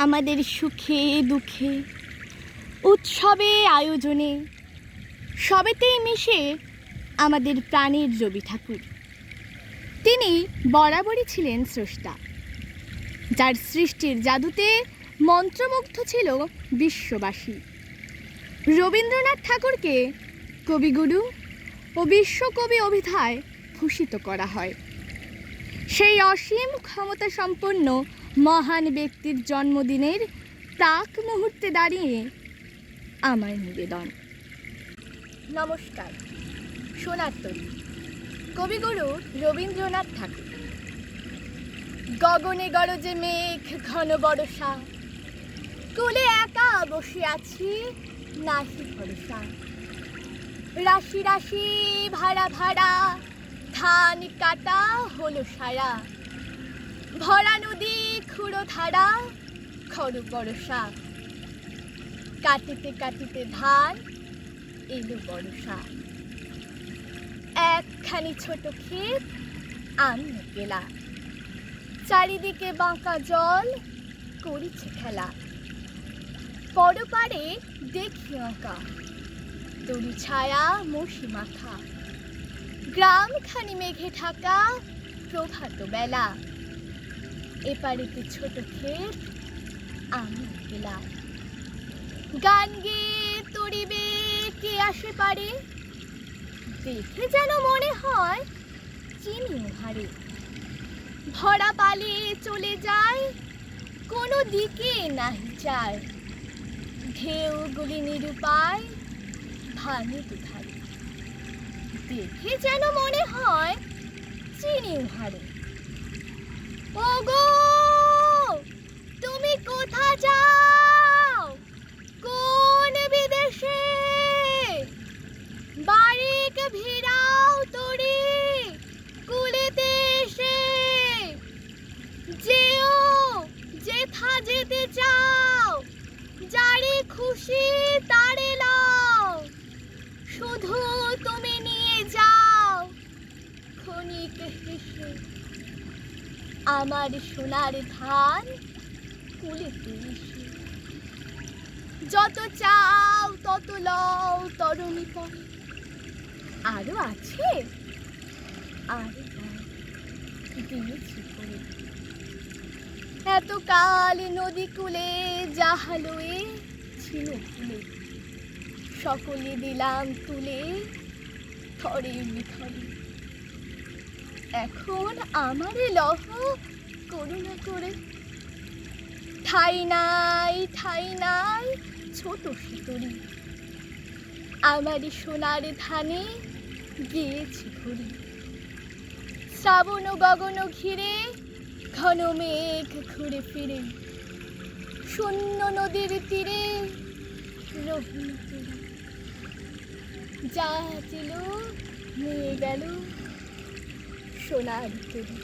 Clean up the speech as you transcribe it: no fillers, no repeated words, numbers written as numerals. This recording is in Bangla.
আমাদের সুখে দুঃখে, উৎসবে আয়োজনে সবেতেই মিশে আমাদের প্রাণের রবি ঠাকুর। তিনি বরাবরই ছিলেন স্রষ্টা, যার সৃষ্টির জাদুতে মন্ত্রমুগ্ধ ছিল বিশ্ববাসী। রবীন্দ্রনাথ ঠাকুরকে কবিগুরু ও বিশ্বকবি অভিধায় ভূষিত করা হয়। সেই অসীম ক্ষমতা সম্পন্ন মহান ব্যক্তির জন্মদিনের প্রাক মুহূর্তে দাঁড়িয়ে আমার নিবেদন। নমস্কার। সোনার তরী, কবিগুরু রবীন্দ্রনাথ ঠাকুর। গগনে গরজে মেঘ ঘন বরষা, কোলে একা বসে আছি নাহি ভরসা। রাশি রাশি ভাড়া ভাড়া, ধান কাটা হলো সারা। ভরা নদী খুঁড়ো ধারা, খড় বরষা। কাটিতে কাটিতে ধান এলো বরষা। একখানি ছোট ক্ষেত আমি গেলা, চারিদিকে বাঁকা জল করিছে খেলা। পরপারে দেখি আঁকা দড়ি ছায়া মশি মাথা। গ্রামখানি মেঘে ঢাকা প্রভাত বেলা। এপারেতে ছোট ক্ষেত আমি গেলা। গান গেয়ে তরিবে কে আসে পারে, দেখে যেন মনে হয় চিনি হারে। ভরা পালে চলে যায়, কোনো দিকে নাহি যায়। ঢেউগুলি নিরুপায় ভাঙে দুধারে, দেখে যেন মনে হয় চিনি হারে। ওগো তুমি কোথা যাও, কোন বিদেশে? বারিক ভিড়াও তরি কুলেতে এসে। যেও যেথা যেতে চাও, যারে খুশি তারে লাও। শুধু তুমি নিয়ে যাও ক্ষণিক হেসে আমার সোনার ধান কুলেতে এসে। যত চাও তত লও তরুণী পরে, আরো আছে আরো দিয়েছি করে। এতকাল নদী কূলে জাহালোয়ে ছিল ফুলে, সকলে দিলাম তুলে থরে থরে। এখন আমারে লহ করুণা করে। ঠাই নাই ঠাই নাই ছোট শিতরি, আমারই সোনার ধানে গিয়েছি ঘুরি। শ্রাবণ গগন ঘিরে ঘন মেঘ ঘুরে ফিরে, শূন্য নদীর তীরে রহিল তীরে। যা ছিল নিয়ে গেল সোনার তরী।